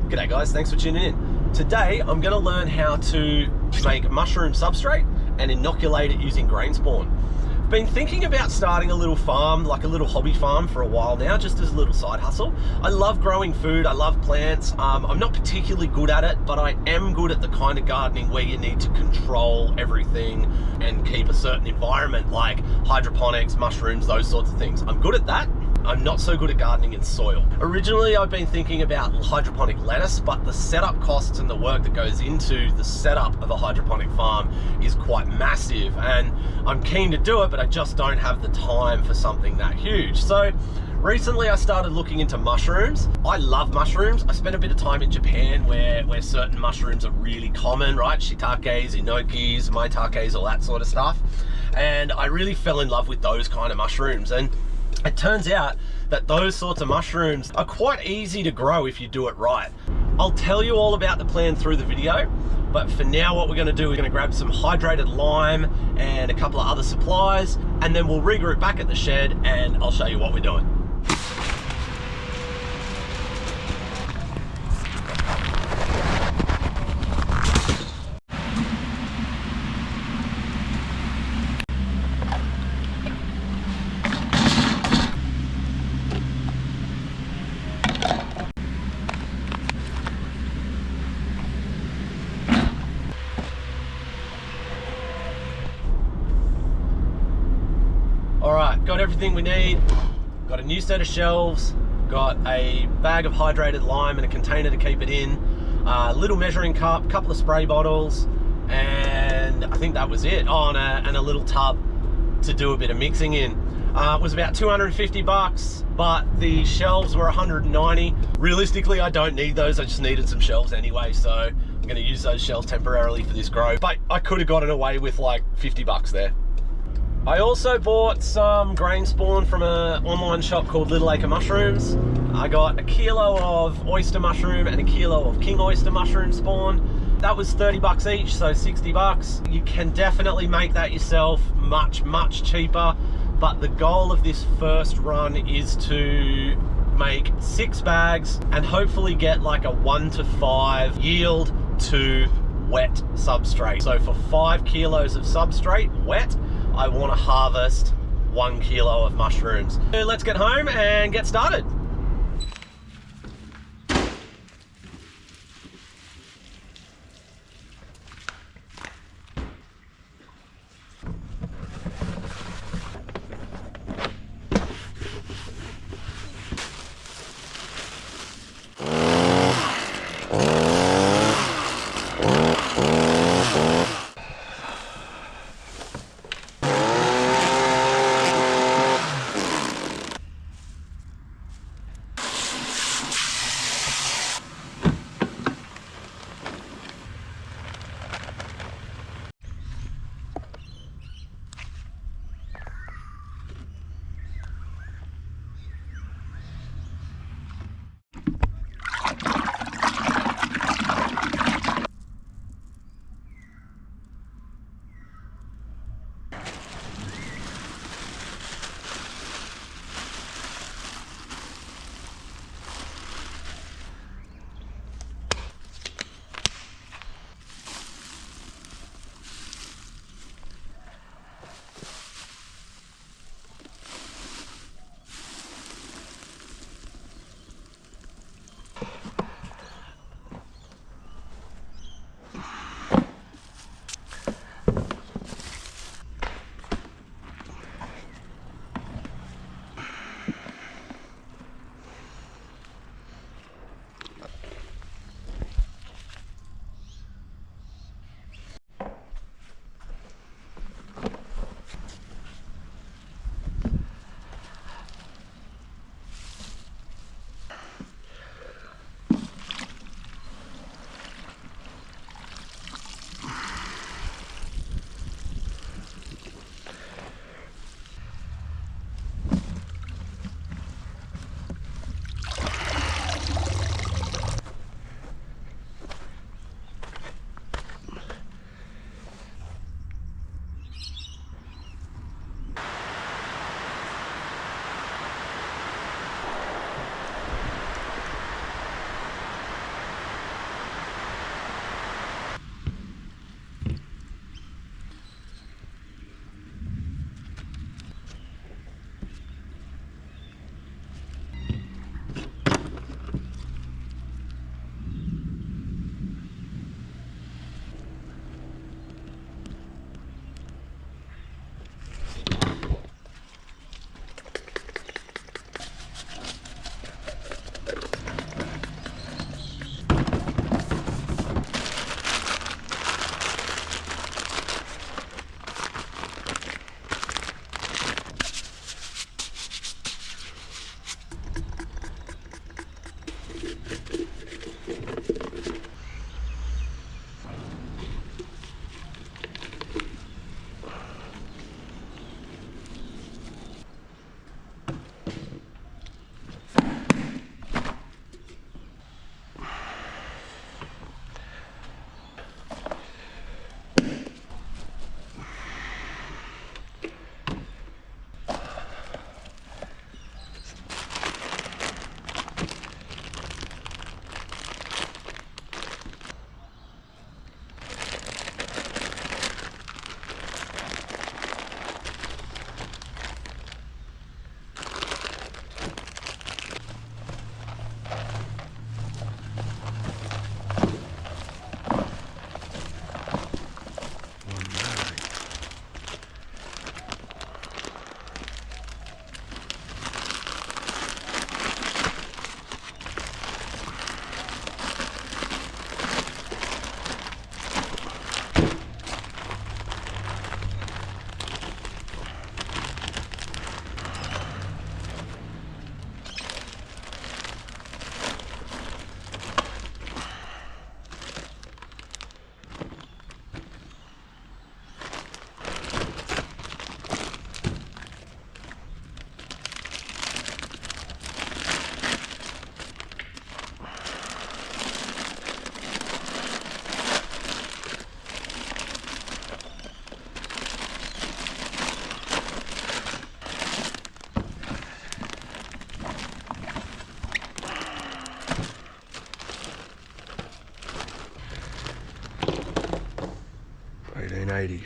G'day guys, thanks for tuning in. Today I'm going to learn how to make mushroom substrate and inoculate it using grain spawn. I've been thinking about starting a little farm, like a little hobby farm for a while now, just as a little side hustle. I love growing food, I love plants. I'm not particularly good at it, but I am good at the kind of gardening where you need to control everything and keep a certain environment, like hydroponics, mushrooms, those sorts of things. I'm good at that. I'm not so good at gardening in soil. Originally, I've been thinking about hydroponic lettuce, but the setup costs and the work that goes into the setup of a hydroponic farm is quite massive, and I'm keen to do it, but I just don't have the time for something that huge. So recently I started looking into mushrooms. I love mushrooms. I spent a bit of time in Japan where certain mushrooms are really common, right? Shiitakes, enokis, maitakes, all that sort of stuff. And I really fell in love with those kind of mushrooms. And it turns out that those sorts of mushrooms are quite easy to grow if you do it right. I'll tell you all about the plan through the video, but for now what we're going to do, we're going to grab some hydrated lime and a couple of other supplies, and then we'll regroup back at the shed and I'll show you what we're doing. Alright, got everything we need. Got a new set of shelves, got a bag of hydrated lime and a container to keep it in, a little measuring cup, couple of spray bottles, and I think that was it. Oh, and a little tub to do a bit of mixing in. It was about 250 bucks, but the shelves were 190. Realistically, I don't need those. I just needed some shelves anyway, so I'm going to use those shelves temporarily for this grow. But I could have gotten away with like 50 bucks there. I also bought some grain spawn from an online shop called Little Acre Mushrooms. I got a kilo of oyster mushroom and a kilo of king oyster mushroom spawn. That was 30 bucks each, so 60 bucks. You can definitely make that yourself much cheaper, but the goal of this first run is to make 6 bags and hopefully get like a 1 to 5 yield to wet substrate. So for 5 kilos of substrate wet, I want to harvest 1 kilo of mushrooms. So let's get home and get started. 180.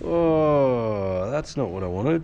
Oh, that's not what I wanted.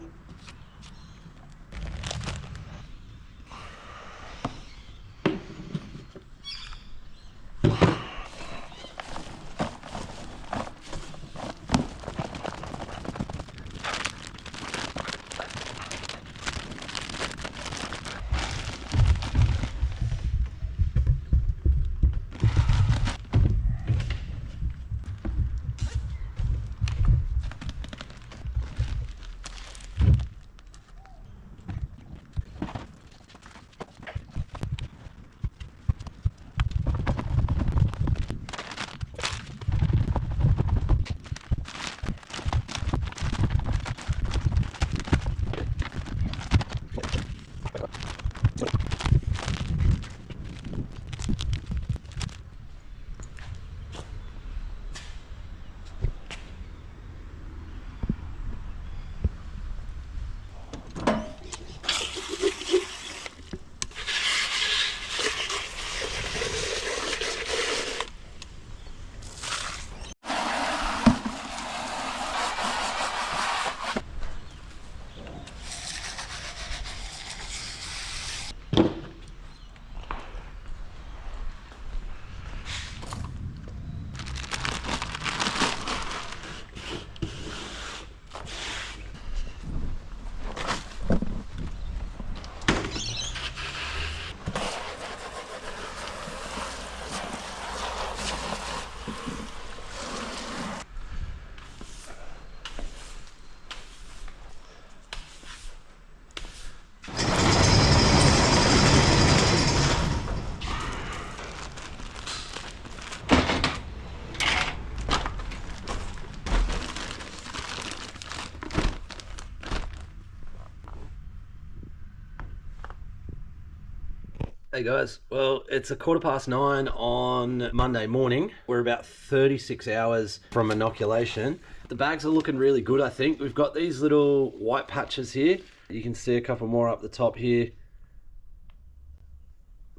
Hey guys, well it's a 9:15 on Monday morning. We're about 36 hours from inoculation. The bags are looking really good, I think. We've got these little white patches here. You can see a couple more up the top here.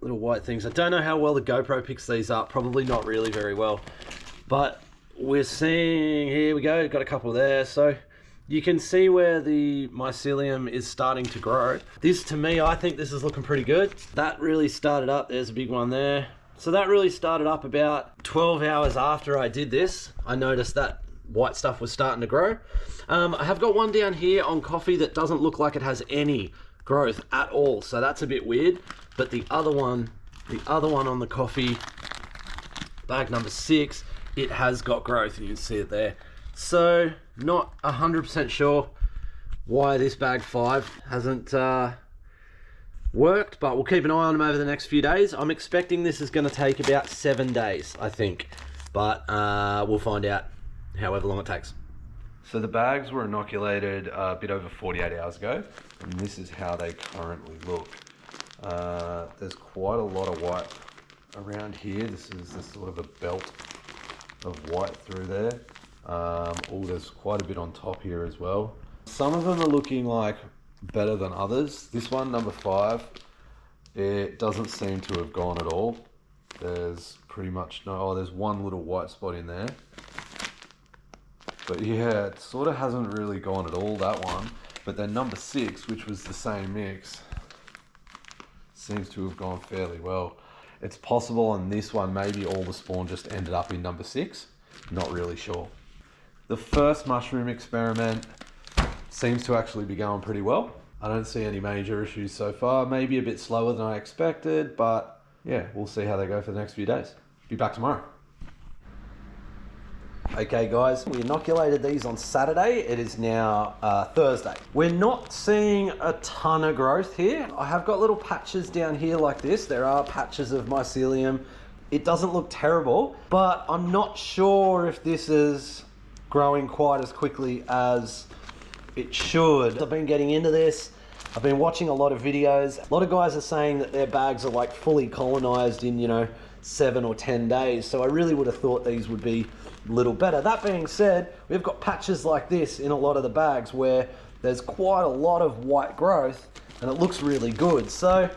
Little white things. I don't know how well the GoPro picks these up, probably not really very well. But we're seeing, here we go, got a couple there. So you can see where the mycelium is starting to grow. This, to me, I think this is looking pretty good. That really started up, there's a big one there. So that really started up about 12 hours after I did this. I noticed that white stuff was starting to grow. I have got one down here on coffee that doesn't look like it has any growth at all. So that's a bit weird. But the other one on the coffee, bag number 6, it has got growth, and you can see it there. So not 100% sure why this bag 5 hasn't worked, but we'll keep an eye on them over the next few days. I'm expecting this is going to take about 7 days, I think, but we'll find out however long it takes. So the bags were inoculated a bit over 48 hours ago, and this is how they currently look. There's quite a lot of white around here. This is sort of a belt of white through there. There's quite a bit on top here as well. Some of them are looking like better than others. This one, number 5, it doesn't seem to have gone at all. There's pretty much no, there's one little white spot in there. But yeah, it sort of hasn't really gone at all, that one. But then number 6, which was the same mix, seems to have gone fairly well. It's possible on this one, maybe all the spawn just ended up in number 6. Not really sure. The first mushroom experiment seems to actually be going pretty well. I don't see any major issues so far. Maybe a bit slower than I expected, but yeah, we'll see how they go for the next few days. Be back tomorrow. Okay guys, we inoculated these on Saturday. It is now Thursday. We're not seeing a ton of growth here. I have got little patches down here like this. There are patches of mycelium. It doesn't look terrible, but I'm not sure if this is growing quite as quickly as it should. I've been getting into this. I've been watching a lot of videos. A lot of guys are saying that their bags are like fully colonized in, 7 or 10 days. So I really would have thought these would be a little better. That being said, we've got patches like this in a lot of the bags where there's quite a lot of white growth and it looks really good. So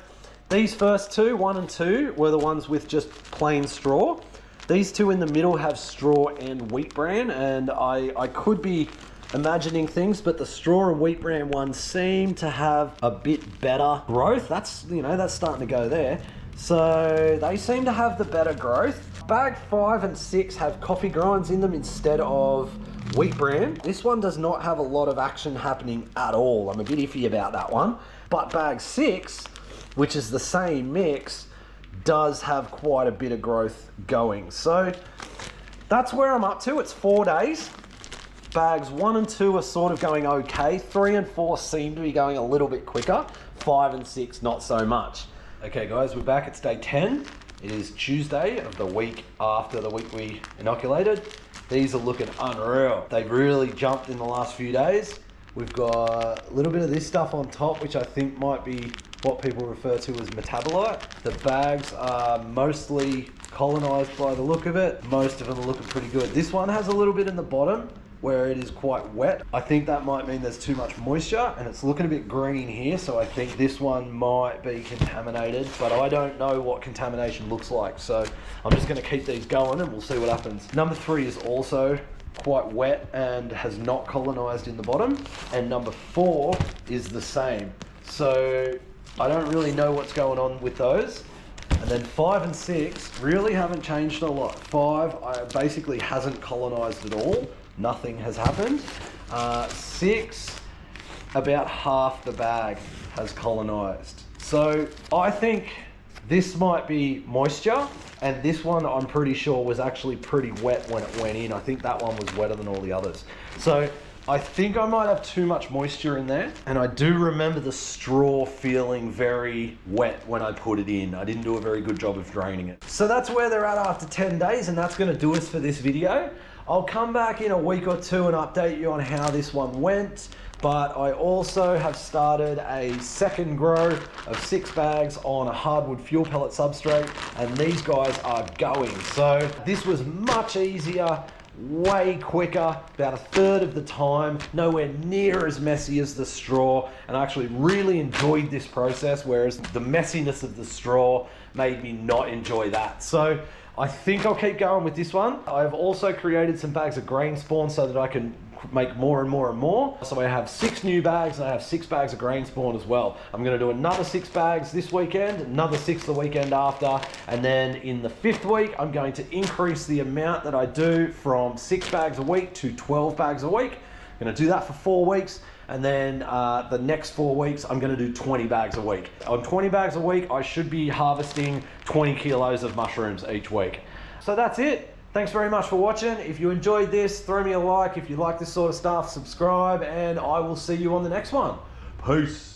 these first two, 1 and 2, were the ones with just plain straw. These two in the middle have straw and wheat bran, and I could be imagining things, but the straw and wheat bran ones seem to have a bit better growth. That's, that's starting to go there. So they seem to have the better growth. Bag 5 and 6 have coffee grinds in them instead of wheat bran. This one does not have a lot of action happening at all. I'm a bit iffy about that one. But bag 6, which is the same mix, does have quite a bit of growth going. So that's where I'm up to. It's 4 days. Bags 1 and 2 are sort of going okay. 3 and 4 seem to be going a little bit quicker. 5 and 6, not so much. Okay guys, we're back. It's day 10. It is Tuesday of the week after the week we inoculated. These are looking unreal. They've really jumped in the last few days. We've got a little bit of this stuff on top, which I think might be what people refer to as metabolite. The bags are mostly colonized by the look of it. Most of them are looking pretty good. This one has a little bit in the bottom where it is quite wet. I think that might mean there's too much moisture, and it's looking a bit green here, so I think this one might be contaminated, but I don't know what contamination looks like, so I'm just gonna keep these going and we'll see what happens. Number 3 is also quite wet and has not colonized in the bottom, and number 4 is the same. So I don't really know what's going on with those. And then 5 and 6 really haven't changed a lot. 5 basically hasn't colonized at all. Nothing has happened. 6, about half the bag has colonized. So I think this might be moisture, and this one I'm pretty sure was actually pretty wet when it went in. I think that one was wetter than all the others. So I think I might have too much moisture in there, and I do remember the straw feeling very wet when I put it in. I didn't do a very good job of draining it. So that's where they're at after 10 days, and that's gonna do us for this video. I'll come back in a week or two and update you on how this one went, but I also have started a second grow of 6 bags on a hardwood fuel pellet substrate, and these guys are going. So this was much easier, way quicker, about 1/3 of the time, nowhere near as messy as the straw, and I actually really enjoyed this process, whereas the messiness of the straw made me not enjoy that. So I think I'll keep going with this one. I've also created some bags of grain spawn so that I can make more and more and more. So I have 6 new bags, and I have 6 bags of grain spawn as well. I'm gonna do another 6 bags this weekend, another 6 the weekend after, and then in the 5th week, I'm going to increase the amount that I do from 6 bags a week to 12 bags a week. I'm gonna do that for 4 weeks. And then the next 4 weeks, I'm gonna do 20 bags a week. On 20 bags a week, I should be harvesting 20 kilos of mushrooms each week. So that's it. Thanks very much for watching. If you enjoyed this, throw me a like. If you like this sort of stuff, subscribe, and I will see you on the next one. Peace.